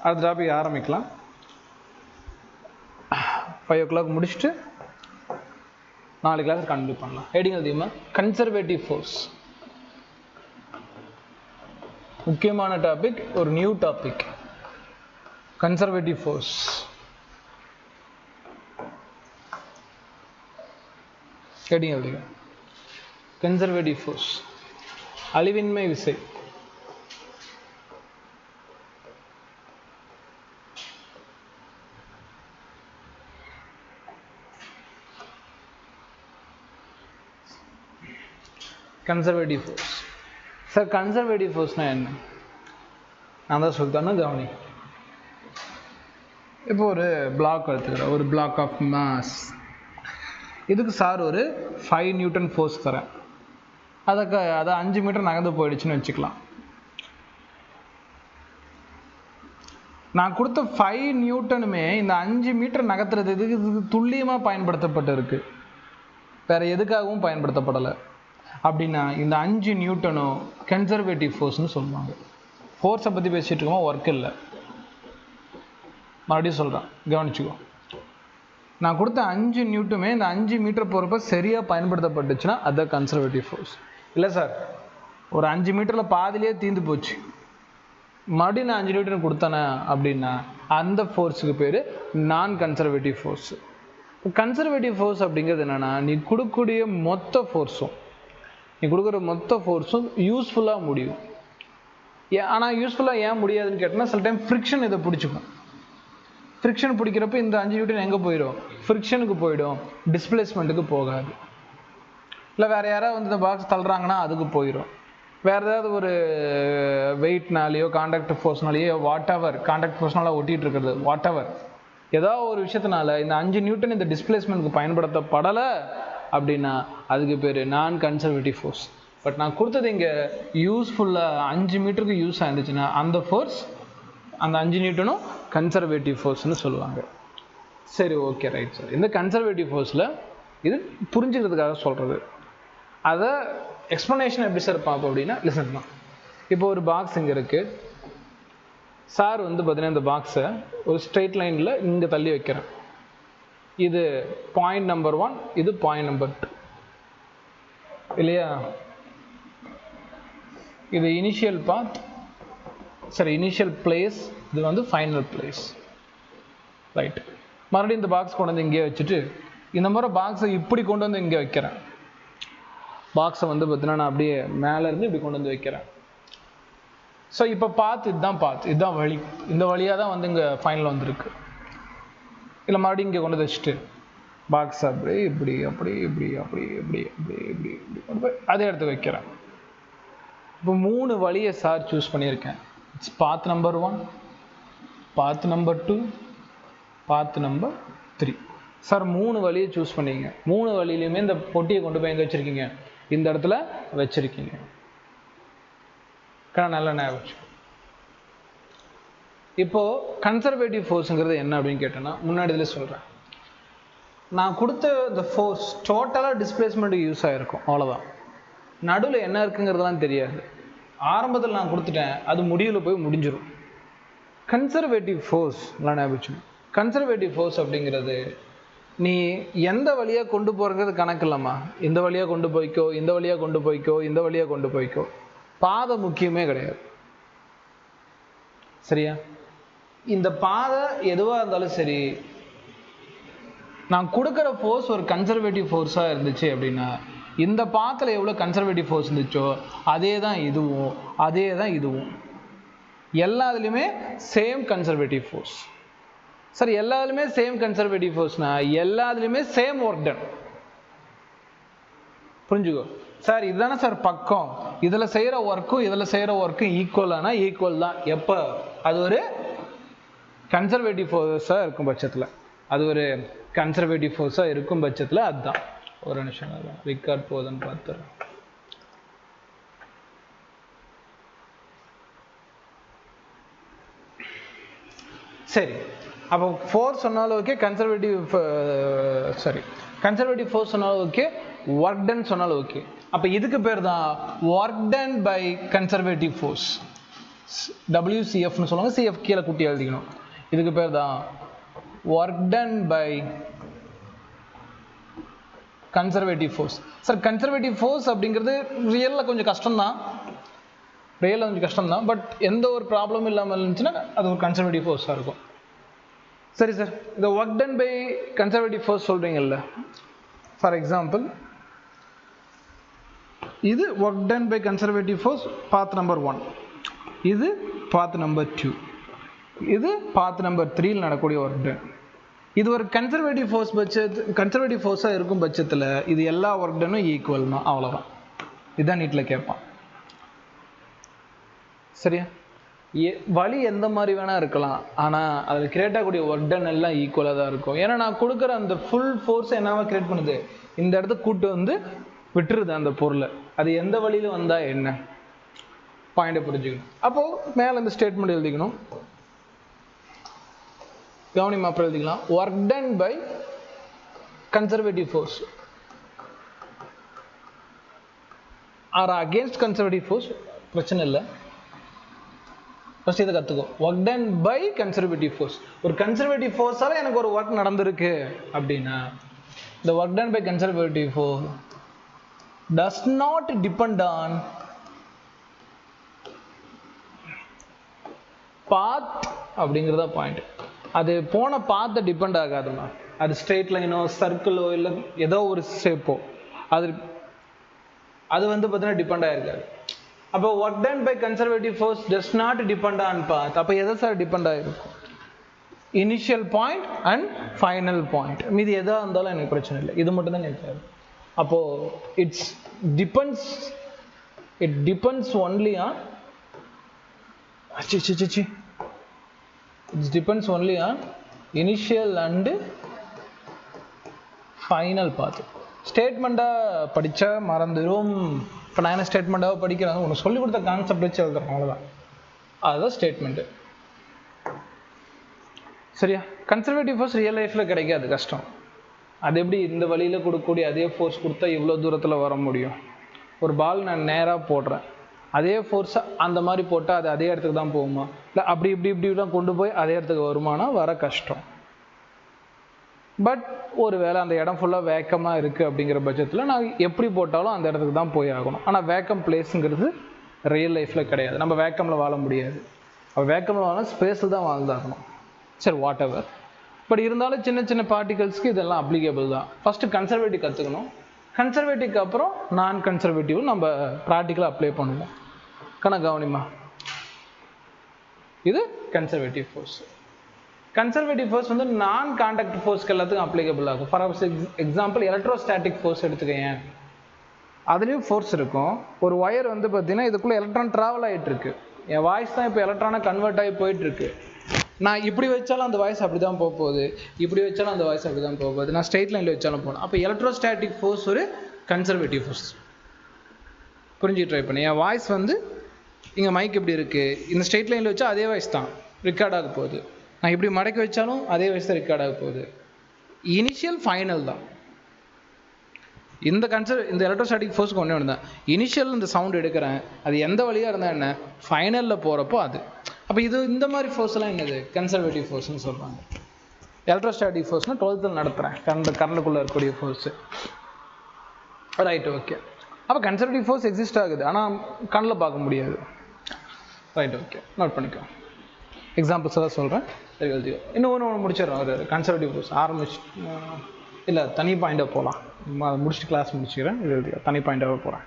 அடுத்த டாபிக் ஆரம்பிக்கலாம். 5 o'clock முடிச்சுட்டு 4 கிளாஸ் கண்டினியூ பண்ணலாம். ஹெடிங் அதிகமாக கன்சர்வேட்டிவ் ஃபோர்ஸ். முக்கியமான டாபிக், ஒரு new topic, conservative force. Heading அதிகம் கன்சர்வேட்டிவ் ஃபோர்ஸ், அழிவின்மை விசை. Conservative force. சார் கன்சர்வேட்டிவ் ஃபோர்ஸ்னால் என்ன? நான் தான் சொல்லித்தேன்னா கவனி. இப்போ ஒரு பிளாக் எடுத்துக்கிறேன், ஒரு பிளாக் ஆஃப் மாஸ். இதுக்கு சார் ஒரு 5 நியூட்டன் ஃபோர்ஸ் தரேன். அதை 5 மீட்டர் நகர்ந்து போயிடுச்சுன்னு வச்சுக்கலாம். நான் கொடுத்த 5 நியூட்டனுமே இந்த 5 மீட்டர் நகர்த்துறதுக்கு இதுக்கு துல்லியமாக பயன்படுத்தப்பட்டு இருக்கு, வேற எதுக்காகவும் பயன்படுத்தப்படலை. அப்படின்னா இந்த 5 நியூட்டனும் கன்சர்வேட்டிவ் ஃபோர்ஸ்னு சொல்லுவாங்க. ஃபோர்ஸை பற்றி பேசிகிட்டு இருக்கோம், ஒர்க் இல்லை. மறுபடியும் சொல்கிறேன், கவனிச்சுக்கோ. நான் கொடுத்த 5 நியூட்டுமே இந்த 5 மீட்டர் போகிறப்ப சரியாக பயன்படுத்தப்பட்டுச்சுன்னா அதுதான் கன்சர்வேட்டிவ் ஃபோர்ஸ். இல்லை சார், ஒரு 5 மீட்டரில் பாதிலேயே தீர்ந்து போச்சு, மறுபடியும் நான் 5 நியூட்டன் கொடுத்தேனே அப்படின்னா அந்த ஃபோர்ஸுக்கு பேர் நான் கன்சர்வேட்டிவ் ஃபோர்ஸ். கன்சர்வேட்டிவ் ஃபோர்ஸ் அப்படிங்கிறது என்னென்னா, நீ கொடுக்கக்கூடிய மொத்த ஃபோர்ஸும் யூஸ்ஃபுல்லாக முடியும். ஆனால் யூஸ்ஃபுல்லாக ஏன் முடியாதுன்னு கேட்டால், சில டைம் ஃப்ரிக்ஷன் இதை பிடிச்சிக்கும். ஃப்ரிக்ஷன் பிடிக்கிறப்ப இந்த 5 நியூட்டன் எங்கே போயிடும்? ஃப்ரிக்ஷனுக்கு போயிடும், டிஸ்பிளேஸ்மெண்ட்டுக்கு போகாது. இல்லை வேறு யாராவது வந்து இந்த பாக்ஸ் தள்ளுறாங்கன்னா அதுக்கு போயிடும். வேறு ஏதாவது ஒரு வெயிட்னாலேயோ கான்டாக்ட் ஃபோர்ஸ்னாலேயோ கான்டாக்ட் ஃபோர்ஸ்னால ஒட்டிகிட்டு இருக்கிறது ஏதாவது ஒரு விஷயத்தினால இந்த 5 நியூட்டன் இந்த டிஸ்பிளேஸ்மெண்ட்டுக்கு பயன்படுத்தப்படலை அப்படின்னா அதுக்கு பேர் நான் கன்சர்வேட்டிவ் ஃபோர்ஸ். பட் நான் கொடுத்தது இங்கே யூஸ்ஃபுல்லாக 5 மீட்டருக்கு யூஸ் ஆயிருந்துச்சுன்னா அந்த ஃபோர்ஸ், அந்த 5 நியூட்டனும் கன்சர்வேட்டிவ் ஃபோர்ஸ்னு சொல்லுவாங்க. சரி, ஓகே, ரைட் சார். இந்த கன்சர்வேட்டிவ் ஃபோர்ஸில் இது புரிஞ்சுக்கிறதுக்காக சொல்கிறது. அதை எக்ஸ்ப்ளனேஷன் எப்படி சார் பார்ப்போம் அப்படின்னா, லிசன் தான். இப்போ ஒரு பாக்ஸ் இங்கே இருக்குது. சார் வந்து பார்த்தீங்கன்னா இந்த பாக்ஸை ஒரு ஸ்ட்ரெயிட் லைனில் இங்கே தள்ளி வைக்கிறேன். இது பாயிண்ட் நம்பர் 1, இது பாயிண்ட் நம்பர் 2 இல்லையா? இது இனிஷியல் பாத், சரி, இனிஷியல் பிளேஸ், இது வந்து ஃபைனல் பிளேஸ், ரைட். மறுபடியும் இந்த பாக்ஸ் கொண்டு வந்து இங்கே வச்சுட்டு இந்த மாதிரி பாக்ஸை இப்படி கொண்டு வந்து இங்கே வைக்கிறேன். பாக்ஸை வந்து பார்த்தீங்கன்னா நான் அப்படியே மேலேருந்து இப்படி கொண்டு வந்து வைக்கிறேன். ஸோ இப்போ இதுதான் வழி. இந்த வழியாக தான் வந்து இங்கே ஃபைனல் வந்துருக்கு. இல்லை மறுபடியும் இங்கே கொண்டு வச்சுட்டு பாக்ஸ் அப்படி அதே இடத்துக்கு வைக்கிறேன். இப்போ 3 வழியை சார் சூஸ் பண்ணியிருக்கேன். It's path number 1, path number 2, path number 3. Sir 3 வழியை சூஸ் பண்ணிங்க. 3 வழியிலையுமே இந்த பொட்டியை கொண்டு போய் எங்கே வச்சுருக்கீங்க? இந்த இடத்துல வச்சுருக்கீங்க. நல்லா ஞாபகம் வச்சுக்கோ. இப்போது கன்சர்வேட்டிவ் ஃபோர்ஸுங்கிறது என்ன அப்படின்னு கேட்டோன்னா, முன்னாடி இதில் சொல்கிறேன். நான் கொடுத்த இந்த ஃபோர்ஸ் டோட்டலாக டிஸ்பிளேஸ்மெண்ட்டுக்கு யூஸ் ஆகிருக்கும், அவ்வளோதான். நடுவில் என்ன இருக்குங்கிறதுலாம் தெரியாது. ஆரம்பத்தில் நான் கொடுத்துட்டேன், அது முடிவில் போய் முடிஞ்சிடும். கன்சர்வேட்டிவ் ஃபோர்ஸ் எல்லாம் ஞாபகம் வச்சுக்கணும். கன்சர்வேட்டிவ் ஃபோர்ஸ் அப்படிங்கிறது நீ எந்த வழியாக கொண்டு போகிறது கணக்கு இல்லைம்மா. இந்த வழியாக கொண்டு போய்க்கோ, இந்த வழியாக கொண்டு போய்க்கோ, பாதை முக்கியமே கிடையாது, சரியா? இந்த பாதை எதுவாக இருந்தாலும் சரி, நான் கொடுக்குற ஃபோர்ஸ் ஒரு கன்சர்வேட்டிவ் ஃபோர்ஸாக இருந்துச்சு அப்படின்னா இந்த பாத்தில் எவ்வளோ கன்சர்வேட்டிவ் ஃபோர்ஸ் இருந்துச்சோ அதே தான் இதுவும். எல்லாத்துலேயுமே சேம் கன்சர்வேட்டிவ் ஃபோர்ஸ். சார் எல்லாத்துலேயுமே சேம் கன்சர்வேட்டிவ் ஃபோர்ஸ்னா எல்லாத்துலேயுமே சேம் ஒர்க் டன். புரிஞ்சுக்கோ சார், இதுதானே சார் பக்கம், இதில் செய்கிற ஒர்க்கும் ஈக்குவலானா ஈக்குவல் தான். எப்போ? அது ஒரு கன்சர்வேட்டிவ் ஃபோர்ஸாக இருக்கும் பட்சத்தில், அதுதான். ஒரு நிமிஷம் ரிகார்ட் போதுன்னு பார்த்துறேன். சரி, அப்போ ஃபோர்ஸ் சொன்னாலும் ஓகே, கன்சர்வேட்டிவ் ஃபோர்ஸ் சொன்னாலும் ஓகே, ஒர்க் டன் சொன்னாலும் ஓகே. அப்போ இதுக்கு பேர் தான் work done by conservative force. WCFன்னு சொல்லுவாங்க, CF கீழே குட்டி எழுதிக்கணும். இதுக்கு பேர் தான் work done by conservative force. Sir conservative force அப்படிங்கிறது ரியலில் கொஞ்சம் கஷ்டம்தான், பட் எந்த ஒரு ப்ராப்ளமும் இல்லாமல் இருந்துச்சுன்னா அது ஒரு கன்சர்வேட்டிவ் ஃபோர்ஸாக இருக்கும். சரி சார், இந்த work done by conservative force சொல்கிறீங்கல்ல, ஃபார் எக்ஸாம்பிள் இது work done by conservative force path number 1, இது பாத் நம்பர் 2, இது பாத் நம்பர் 3 நடக்கக்கூடிய ஒர்க் டன். இது ஒரு கன்சர்வேட்டிவ் ஃபோர்ஸாக இருக்கும் பட்சத்தில் இது எல்லா ஒர்க் டனும் ஈக்குவல் தான், அவ்வளோதான். இதுதான் நீட்டில் கேட்பான். சரியா, வழி எந்த மாதிரி வேணால் இருக்கலாம், ஆனால் அதில் கிரியேட் ஆகக்கூடிய ஒர்க் டன் எல்லாம் ஈக்குவலாக தான் இருக்கும். ஏன்னா நான் கொடுக்குற அந்த ஃபுல் ஃபோர்ஸை என்னவா கிரியேட் பண்ணுது, இந்த இடத்துக்கு கூட்டு வந்து விட்டுருது அந்த பொருளை. அது எந்த வழியில் வந்தால் என்ன பாயிண்டை புரிஞ்சுக்கணும். அப்போது மேலே இந்த ஸ்டேட்மெண்ட் எழுதிக்கணும், கவனிமா அப்புறம் எழுதிக்கலாம். Work done by conservative force or against conservative force பிரச்சனை இல்லை. ஃபர்ஸ்ட் இதை கற்றுக்கோ. Work done by conservative force, ஒரு கன்சர்வேட்டிவ் ஃபோர்ஸால் எனக்கு ஒரு ஒர்க் நடந்திருக்கு அப்படின்னா இந்த work done by conservative force does not depend on path அப்படிங்கிறதா பாயிண்ட். அது போன பாத்தை டிபெண்ட் ஆகாதுமா, அது ஸ்ட்ரெயிட் லைனோ சர்க்கிளோ இல்லை ஏதோ ஒரு ஷேப்போ அது வந்து பார்த்தீங்கன்னா டிபெண்ட் ஆகிருக்காது. அப்போ work done by conservative force does not depend on path. அப்போ எதை சார் டிபெண்ட் ஆகிருக்கும்? Initial point and final point. மீது எதாக இருந்தாலும் எனக்கு பிரச்சனை இல்லை, இது மட்டும் தான் எனக்கு. அப்போது it depends only on initial and final path. ஸ்டேட்மெண்ட்டாக படித்தா மறந்துடும். இப்போ நான் என்ன ஸ்டேட்மெண்ட்டாக படிக்கிறேன், உனக்கு சொல்லிக் கொடுத்த கான்செப்ட் வச்சு எழுதுறேன், அவ்வளோதான். அதுதான் ஸ்டேட்மெண்ட்டு. சரியா, கன்சர்வேட்டிவ் ஃபோர்ஸ் ரியல் லைஃப்பில் கிடைக்காது, கஷ்டம். அது எப்படி இந்த வழியில் கொடுக்கக்கூடிய அதே ஃபோர்ஸ் கொடுத்தா இவ்வளோ தூரத்தில் வர முடியும்? ஒரு பால் நான் நேராக போடுறேன், அதே ஃபோர்ஸை அந்த மாதிரி போட்டால் அது அதே இடத்துக்கு தான் போகுமா? இல்லை அப்படி இப்படி தான் கொண்டு போய் அதே இடத்துக்கு வருமானா? வர கஷ்டம். பட் ஒரு வேளை அந்த இடம் ஃபுல்லாக வேக்கமாக இருக்குது அப்படிங்கிற பட்சத்தில் நான் எப்படி போட்டாலும் அந்த இடத்துக்கு தான் போய் ஆகணும். ஆனால் வேக்கம் பிளேஸுங்கிறது ரியல் லைஃப்பில் கிடையாது, நம்ம வேக்கமில் வாழ முடியாது. அப்போ வேக்கமில் வாழ ஸ்பேஸில் தான் வாழ்ந்தாகணும். சரி, வாட் எவர். பட் இருந்தாலும் சின்ன சின்ன பார்ட்டிகல்ஸ்க்கு இதெல்லாம் அப்ளிகேபிள் தான். ஃபஸ்ட்டு கன்சர்வேட்டிவ் கற்றுக்கணும், கன்சர்வேட்டிவ்க்கு அப்புறம் நான் கன்சர்வேட்டிவ் நம்ம ப்ராக்டிக்கலாக அப்ளை பண்ணுவோம். கவனிமா, இது கன்சர்வேட்டிவ் ஃபோர்ஸ். கன்சர்வேட்டிவ் ஃபோர்ஸ் வந்து நான் கான்டாக்ட் ஃபோர்ஸ்க்கு எல்லாத்துக்கும் அப்ளிகபிள் ஆகும். ஃபார் எக்ஸாம்பிள் எலக்ட்ரோஸ்டாட்டிக் ஃபோர்ஸ் எடுத்துக்கங்க, அதுலேயும் ஃபோர்ஸ் இருக்கும். ஒரு ஒயர் வந்து பார்த்தீங்கன்னா இதுக்குள்ளே எலக்ட்ரான் ட்ராவல் ஆகிட்டு இருக்கு. என் வாய்ஸ் தான் இப்போ எலக்ட்ரானாக கன்வெர்ட் ஆகி போயிட்டுருக்கு. நான் இப்படி வச்சாலும் அந்த வாய்ஸ் அப்படி தான் போக போகுது, இப்படி வச்சாலும் அந்த வாய்ஸ் அப்படி தான் போக போகுது, நான் ஸ்ட்ரெயிட் லைனில் வச்சாலும் போகணும். அப்போ எலக்ட்ரோஸ்டாட்டிக் ஃபோர்ஸ் ஒரு கன்சர்வேட்டிவ் ஃபோர்ஸ். புரிஞ்சு ட்ரை பண்ணி. என் வாய்ஸ் வந்து இங்கே மைக் எப்படி இருக்குது, இந்த ஸ்ட்ரெயிட் லைனில் வச்சா அதே வாய்ஸ் தான் ரெக்கார்ட் ஆக போகுது, நான் இப்படி மடக்கி வச்சாலும் அதே வாய்ஸ் தான் ரெக்கார்ட் ஆக போகுது. இனிஷியல் ஃபைனல் தான். இந்த எலக்ட்ரோஸ்டாட்டிக் ஃபோர்ஸ்க்கு ஒன்றே ஒன்று தான். இனிஷியல் இந்த சவுண்ட் எடுக்கிறேன், அது எந்த வழியாக இருந்தால் என்ன, ஃபைனலில் போகிறப்போ அது. அப்போ இது இந்த மாதிரி ஃபோர்ஸ்லாம் என்னது, கன்சர்வேட்டிவ் ஃபோர்ஸ்னு சொல்கிறாங்க. எலக்ட்ரோஸ்டாட்டிக் ஃபோர்ஸ்னால் 12th நடத்துகிறேன், கரண்டுக்குள்ளே இருக்கக்கூடிய ஃபோர்ஸு. Right, okay. அப்போ கன்சர்வேட்டிவ் ஃபோர்ஸ் எக்ஸிஸ்ட் ஆகுது, ஆனால் கண்ணில் பார்க்க முடியாது. ரைட், ஓகே, நோட் பண்ணிக்கோ. எக்ஸாம்பிள்ஸ் தான் சொல்கிறேன், எழுதியோ. இன்னும் ஒன்று முடிச்சிடறோம். ஒரு கன்சர்வேட்டிவ் ஃபோர்ஸ் இல்லை, தனி பாயிண்டாக போகலாம். முடிச்சுட்டு கிளாஸ் முடிச்சுக்கிறேன், இது எழுதியோ, தனி பாயிண்டாகவே போகிறேன்.